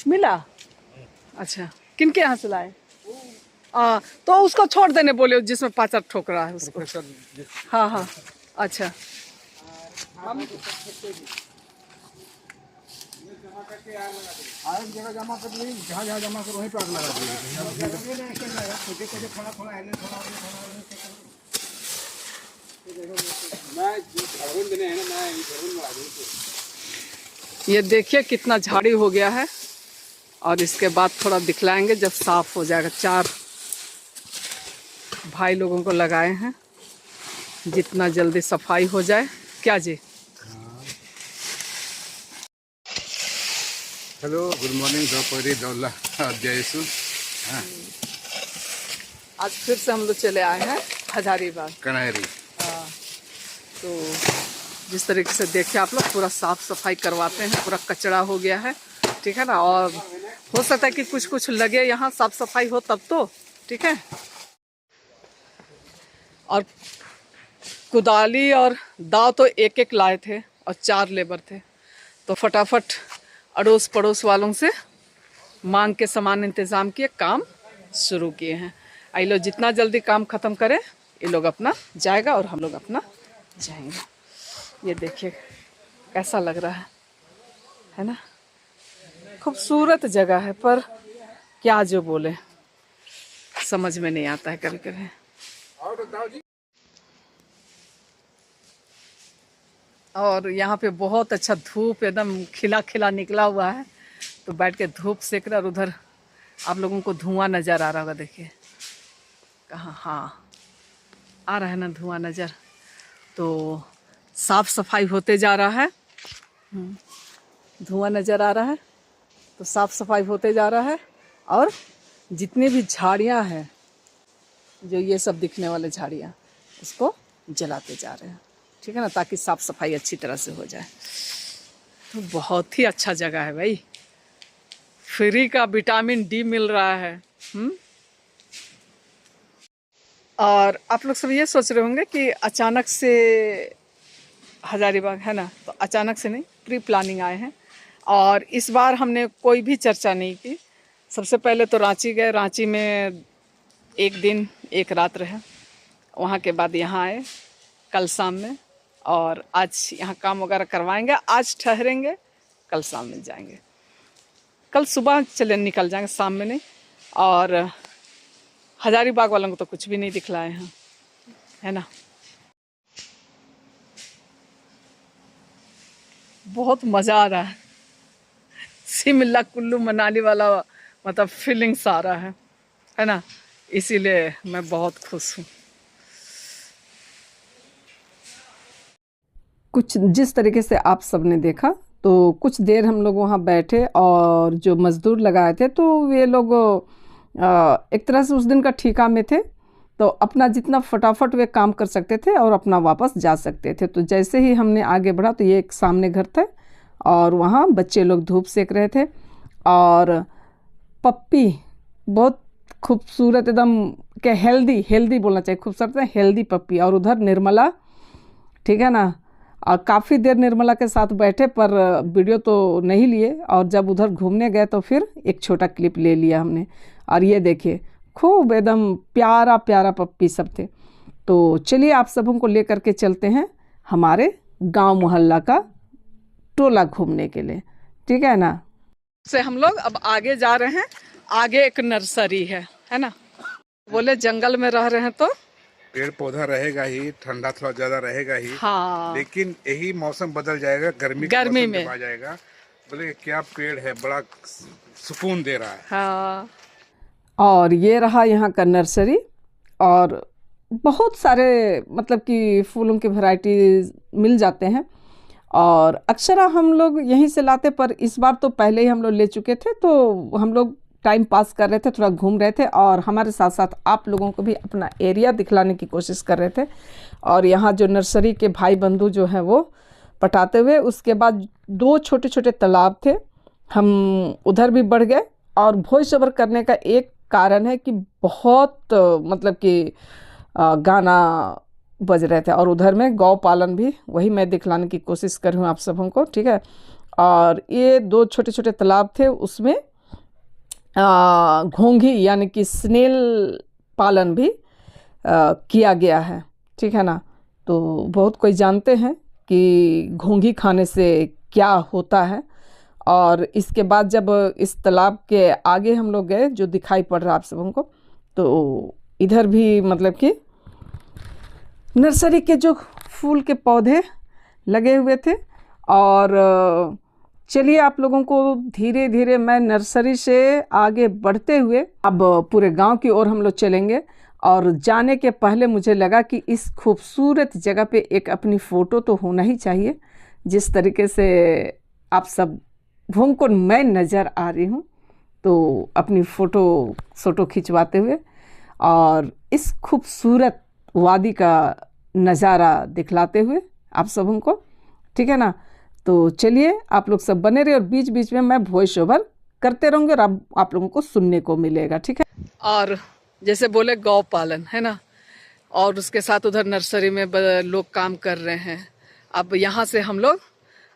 मिला? अच्छा, किनके यहाँ से लाए? तो उसको छोड़ देने बोले जिसमें 5 ठोक रहा है उसको। हाँ हाँ, अच्छा। जगह जमा कर ली, जहाँ जमा कर वहीं पर आग लगा ये देखिए कितना झाड़ी हो गया है, और इसके बाद थोड़ा दिखलाएंगे जब साफ हो जाएगा। 4 भाई लोगों को लगाए हैं, जितना जल्दी सफाई हो जाए। क्या जी? Hello, good morning. दोपहरी दौला जयसु। आज फिर से हम लोग चले आए हैं हजारीबाग कनारी। तो जिस तरीके से देखिए आप लोग, पूरा साफ सफाई करवाते हैं, पूरा कचरा हो गया है, ठीक है ना। और हो सकता है कि कुछ कुछ लगे यहाँ, साफ सफाई हो तब तो ठीक है। और कुदाली और दाव तो एक एक लाए थे, और 4 लेबर थे, तो फटाफट अड़ोस पड़ोस वालों से मांग के सामान इंतज़ाम किए, काम शुरू किए हैं। आई लोग जितना जल्दी काम ख़त्म करें, ये लोग अपना जाएगा और हम लोग अपना जाएंगे। ये देखिए कैसा लग रहा है ना। खूबसूरत जगह है, पर क्या जो बोले समझ में नहीं आता है कभी कभी। और यहाँ पे बहुत अच्छा धूप एकदम खिला खिला निकला हुआ है, तो बैठ के धूप सेक रहा। और उधर आप लोगों को धुआं नज़र आ रहा होगा, देखिए कहाँ, हाँ आ रहा है ना धुआं नज़र। तो साफ सफाई होते जा रहा है, धुआं नज़र आ रहा है, तो साफ सफाई होते जा रहा है। और जितनी भी झाड़ियाँ हैं, जो ये सब दिखने वाले झाड़ियाँ, उसको जलाते जा रहे हैं, ठीक है ना, ताकि साफ सफाई अच्छी तरह से हो जाए। तो बहुत ही अच्छा जगह है भाई, फ्री का विटामिन डी मिल रहा है। और आप लोग सब ये सोच रहे होंगे कि अचानक से हजारीबाग है ना, तो अचानक से नहीं, प्री प्लानिंग आए हैं। और इस बार हमने कोई भी चर्चा नहीं की। सबसे पहले तो रांची गए, रांची में 1 दिन 1 रात रहे, वहाँ के बाद यहाँ आए कल शाम में, और आज यहाँ काम वगैरह करवाएंगे। आज ठहरेंगे, कल शाम में जाएंगे, कल सुबह चले निकल जाएंगे, शाम में नहीं। और हजारीबाग वालों को तो कुछ भी नहीं दिखलाए हैं, है ना। बहुत मज़ा आ रहा है, शिमला कुल्लू मनाली वाला मतलब फीलिंग्स आ रहा है ना। इसीलिए मैं बहुत खुश हूँ। कुछ जिस तरीके से आप सबने देखा, तो कुछ देर हम लोग वहाँ बैठे, और जो मज़दूर लगाए थे तो वे लोग एक तरह से उस दिन का ठेका में थे, तो अपना जितना फटाफट वे काम कर सकते थे और अपना वापस जा सकते थे। तो जैसे ही हमने आगे बढ़ा, तो ये एक सामने घर था, और वहाँ बच्चे लोग धूप सेक रहे थे। और पप्पी बहुत खूबसूरत, एकदम क्या हेल्दी बोलना चाहिए, खूबसूरत है, हेल्दी पप्पी। और उधर निर्मला, ठीक है ना। और काफ़ी देर निर्मला के साथ बैठे, पर वीडियो तो नहीं लिए। और जब उधर घूमने गए तो फिर एक छोटा क्लिप ले लिया हमने। और ये देखिए खूब एकदम प्यारा प्यारा पप्पी सब थे। तो चलिए आप सबों को ले करके चलते हैं हमारे गांव मोहल्ला का टोला घूमने के लिए, ठीक है ना। से हम लोग अब आगे जा रहे हैं, आगे एक नर्सरी है ना। बोले जंगल में रह रहे हैं तो पेड़ पौधा रहेगा ही, ठंडा थोड़ा ज्यादा रहेगा ही। हाँ, लेकिन यही मौसम बदल जाएगा, गर्मी में आ जाएगा। बोले क्या पेड़ है, बड़ा सुकून दे रहा है। हाँ। और ये रहा यहाँ का नर्सरी, और बहुत सारे मतलब कि फूलों की वैरायटी मिल जाते हैं। और अक्सर हम लोग यहीं से लाते, पर इस बार तो पहले ही हम लोग ले चुके थे, तो हम लोग टाइम पास कर रहे थे, थोड़ा घूम रहे थे, और हमारे साथ साथ आप लोगों को भी अपना एरिया दिखलाने की कोशिश कर रहे थे। और यहाँ जो नर्सरी के भाई बंधु जो हैं वो पटाते हुए, उसके बाद 2 छोटे छोटे तालाब थे, हम उधर भी बढ़ गए। और वॉइस ओवर करने का एक कारण है कि बहुत मतलब कि गाना बज रहे थे, और उधर में गौ पालन भी वही मैं दिखलाने की कोशिश कर रही हूँ आप सबों को, ठीक है। और ये 2 छोटे छोटे तालाब थे, उसमें घोंघी यानी कि स्नेल पालन भी किया गया है, ठीक है ना। तो बहुत कोई जानते हैं कि घोंघी खाने से क्या होता है। और इसके बाद जब इस तालाब के आगे हम लोग गए, जो दिखाई पड़ रहा आप सबों को, तो इधर भी मतलब कि नर्सरी के जो फूल के पौधे लगे हुए थे। और चलिए आप लोगों को धीरे धीरे मैं नर्सरी से आगे बढ़ते हुए अब पूरे गांव की ओर हम लोग चलेंगे। और जाने के पहले मुझे लगा कि इस खूबसूरत जगह पे एक अपनी फ़ोटो तो होना ही चाहिए। जिस तरीके से आप सब को मैं नज़र आ रही हूँ, तो अपनी फ़ोटो खिंचवाते हुए और इस खूबसूरत वादी का नज़ारा दिखलाते हुए आप सबों को, ठीक है ना। तो चलिए आप लोग सब बने रहे और बीच बीच में मैं वॉइस ओवर करते रहूँगी और आप लोगों को सुनने को मिलेगा, ठीक है। और जैसे बोले गौ पालन है ना, और उसके साथ उधर नर्सरी में लोग काम कर रहे हैं। अब यहाँ से हम लोग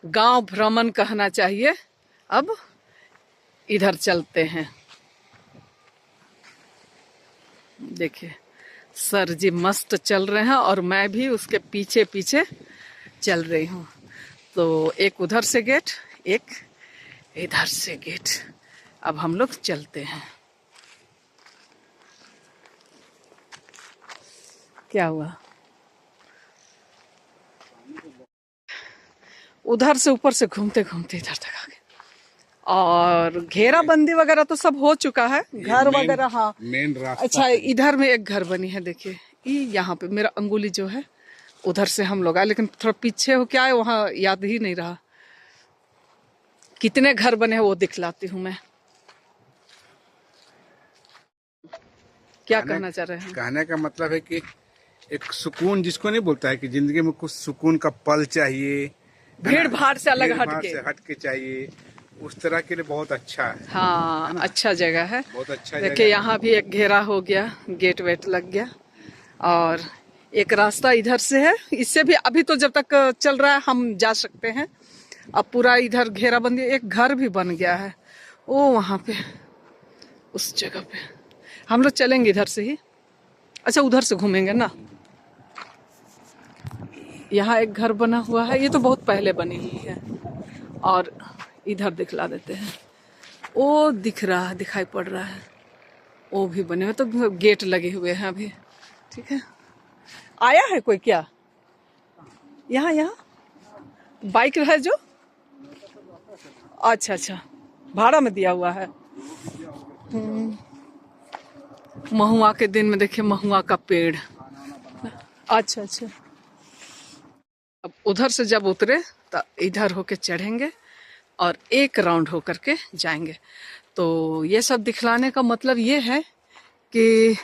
गांव भ्रमण कहना चाहिए। अब इधर चलते हैं। देखिए सर जी मस्त चल रहे हैं और मैं भी उसके पीछे पीछे चल रही हूँ। तो एक उधर से गेट, एक इधर से गेट। अब हम लोग चलते हैं। क्या हुआ? उधर से ऊपर से घूमते घूमते इधर तक आ गए। और घेराबंदी वगैरह तो सब हो चुका है, घर वगैरह। हाँ मेन रास्ता। अच्छा इधर में एक घर बनी है, देखिए यहाँ पे मेरा अंगुली जो है उधर से हम लोग आए, लेकिन थोड़ा पीछे हो क्या है वहाँ याद ही नहीं रहा। कितने घर बने हैं वो दिखलाती हूँ मैं। क्या कहना चाह रहे हैं? कहने का मतलब है कि एक सुकून जिसको नहीं बोलता है कि जिंदगी में कुछ सुकून का पल चाहिए, भीड़ भाड़ से अलग हट के चाहिए, उस तरह के लिए बहुत अच्छा है। हाँ अच्छा जगह है, बहुत अच्छा देखिए जगह यहाँ भी एक घेरा हो गया, गेट वेट लग गया। और एक रास्ता इधर से है, इससे भी अभी तो जब तक चल रहा है हम जा सकते हैं। अब पूरा इधर घेराबंदी, एक घर भी बन गया है वो वहाँ पे उस जगह पे। हम लोग चलेंगे इधर से ही। अच्छा उधर से घूमेंगे ना। यहाँ एक घर बना हुआ है, ये तो बहुत पहले बनी हुई है। और इधर दिखला देते हैं, वो दिख रहा है, दिखाई पड़ रहा है, वो भी बने हुए, तो गेट लगे हुए हैं अभी, ठीक है। आया है कोई क्या यहाँ? यहाँ बाइक है जो, अच्छा अच्छा भाड़ा में दिया हुआ है। महुआ के दिन में देखिए महुआ का पेड़। अच्छा अच्छा। अब उधर से जब उतरे तो इधर होके चढ़ेंगे और एक राउंड होकर के जाएंगे। तो ये सब दिखलाने का मतलब ये है कि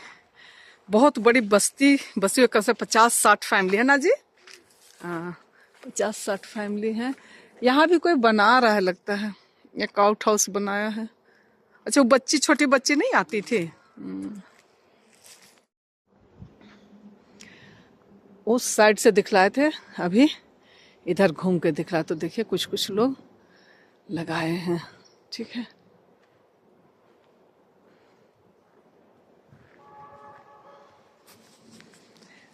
बहुत बड़ी बस्ती कम से 50-60 फैमिली है ना जी। हाँ 50-60 फैमिली है। यहाँ भी कोई बना रहा है लगता है, एक आउट हाउस बनाया है। अच्छा वो बच्ची, छोटी बच्ची नहीं आती थी, उस साइड से दिखलाए थे, अभी इधर घूम के दिखला। तो देखिए कुछ कुछ लोग लगाए हैं, ठीक है।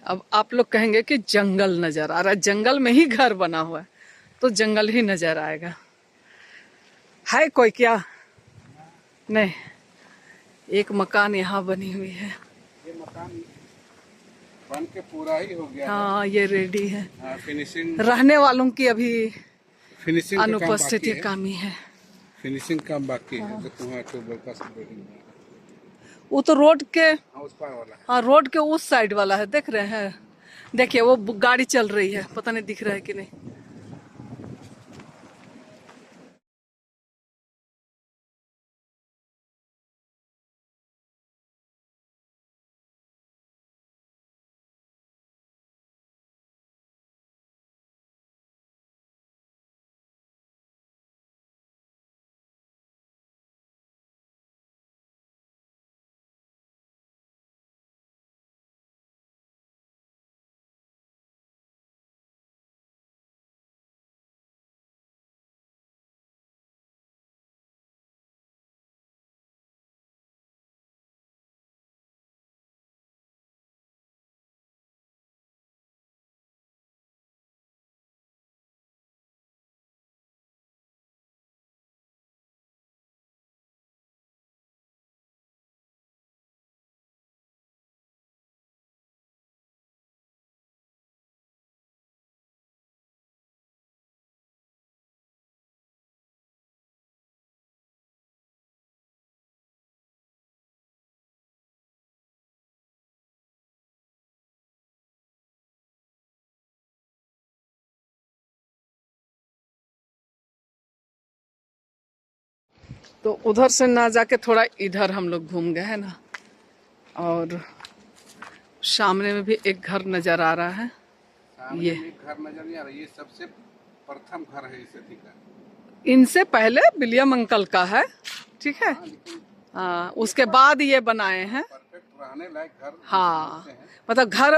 अब आप लोग कहेंगे कि जंगल नजर आ रहा है, जंगल में ही घर बना हुआ है तो जंगल ही नजर आएगा। है कोई क्या? नहीं, एक मकान यहाँ बनी हुई है। ये मकान बन के पूरा ही हो गया। हाँ ये रेडी है। फिनिशिंग, रहने वालों की अभी फिनिशिंग अनुपस्थिति कमी है। फिनिशिंग काम बाकी है। तो तुम्हारा अक्टूबर का वो तो रोड के, उस पार वाला है। हाँ रोड के उस साइड वाला है, देख रहे हैं। देखिए वो गाड़ी चल रही है, पता नहीं दिख रहा है कि नहीं। तो उधर से ना जाके थोड़ा इधर हम लोग घूम गए है ना, और सामने में भी एक घर नजर आ रहा है। ये घर नजर नहीं आ रहा, ये सबसे प्रथम घर है इस अति का। इनसे पहले विलियम अंकल का है, ठीक है। हाँ, उसके बाद ये बनाए हैं। परफेक्ट रहने लायक घर। हाँ, मतलब घर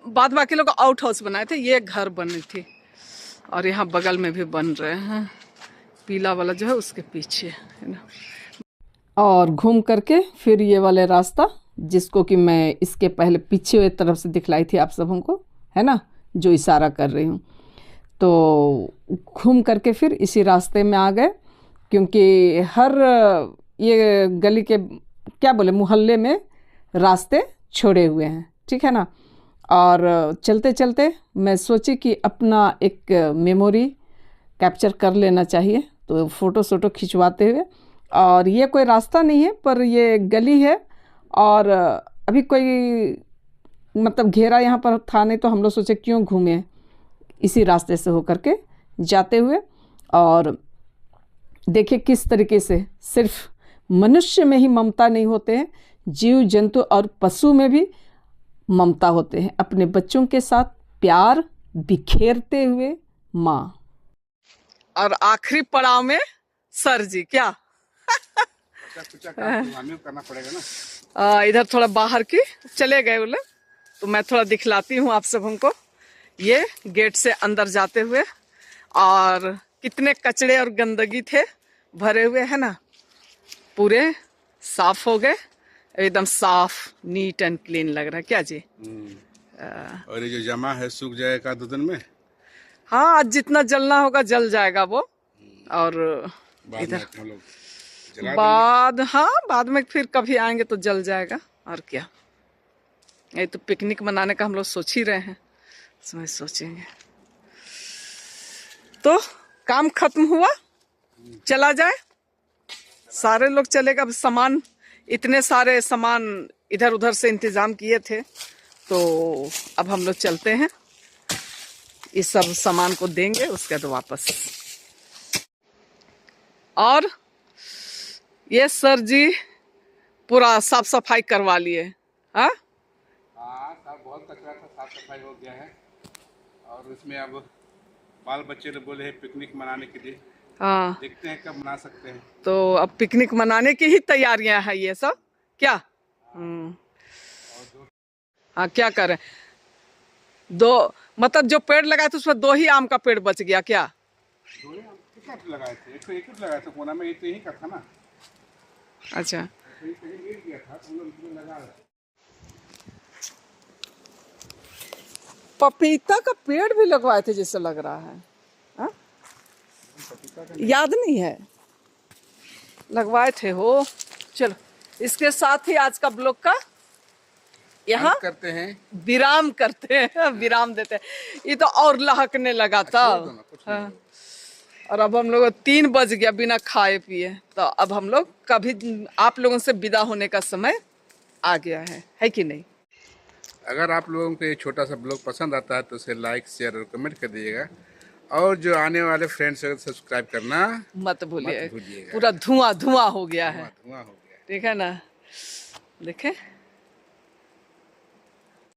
बाद बाकी लोग आउट हाउस बनाए थे, ये घर बनी थी। और यहाँ बगल में भी बन रहे हैं, पीला वाला जो है उसके पीछे है ना। और घूम करके फिर ये वाले रास्ता, जिसको कि मैं इसके पहले पीछे वाली तरफ से दिखलाई थी आप सबों को, है ना, जो इशारा कर रही हूँ, तो घूम करके फिर इसी रास्ते में आ गए। क्योंकि हर ये गली के क्या बोले मोहल्ले में रास्ते छोड़े हुए हैं, ठीक है ना। और चलते चलते मैं सोची कि अपना एक मेमोरी कैप्चर कर लेना चाहिए, तो फ़ोटो शोटो खिंचवाते हुए। और ये कोई रास्ता नहीं है, पर ये गली है, और अभी कोई मतलब घेरा यहाँ पर था नहीं, तो हम लोग सोचे क्यों घूमें, इसी रास्ते से होकर के जाते हुए। और देखिए किस तरीके से सिर्फ मनुष्य में ही ममता नहीं होते हैं, जीव जंतु और पशु में भी ममता होते हैं। अपने बच्चों के साथ प्यार बिखेरते हुए माँ। और आखिरी पड़ाव में सर जी क्या करना पड़ेगा ना। इधर थोड़ा बाहर की चले गए बोले, तो मैं थोड़ा दिखलाती हूँ आप सबों को। ये गेट से अंदर जाते हुए, और कितने कचड़े और गंदगी थे भरे हुए, है ना, पूरे साफ हो गए, एकदम साफ नीट एंड क्लीन लग रहा है। क्या जी? और ये जो जमा है सूख जाएगा 2 दिन में। हाँ, आज जितना जलना होगा जल जाएगा वो। और इधर बाद में फिर कभी आएंगे तो जल जाएगा, और क्या। ये तो पिकनिक मनाने का हम लोग सोच ही रहे हैं, समय सोचेंगे। तो काम खत्म हुआ, चला जाए, सारे लोग चलेगा। सामान, इतने सारे सामान इधर उधर से इंतजाम किए थे, तो अब हम लोग चलते हैं, इस सब सामान को देंगे, उसके बाद वापस। और ये सर जी पूरा साफ सफाई करवा लिए। हाँ, बहुत कचरा था, साफ सफाई हो गया है। और इसमें अब बाल बच्चे लोग बोले हैं पिकनिक मनाने के लिए। हाँ, देखते हैं कब मना सकते हैं। तो अब पिकनिक मनाने की ही तैयारियां हैं ये सब। क्या हाँ, क्या करें। दो मतलब जो पेड़ लगाए थे उसमें 2 ही आम का पेड़ बच गया। क्या कितना लगाए थे? एक तो लगाए थे कोना में, ये तो यही का था ना। अच्छा, पपीता का पेड़ भी लगवाए थे जैसे लग रहा है। हा? याद नहीं है, लगवाए थे हो। चलो, इसके साथ ही आज का ब्लॉग का यहाँ करते हैं, विराम करते हैं, विराम देते हैं। ये तो और लहकने लगा था। हाँ। और अब हम लोग 3 बज गया बिना खाए पिए, तो अब हम लोग कभी आप लोगों से विदा होने का समय आ गया है कि नहीं। अगर आप लोगों को ये छोटा सा ब्लॉग पसंद आता है तो उसे लाइक, शेयर और कमेंट कर दीजिएगा। और जो आने वाले फ्रेंड्स को सब्सक्राइब करना मत भूलिए। पूरा धुआं धुआं हो गया है, धुआं हो गया, ठीक है ना। देखें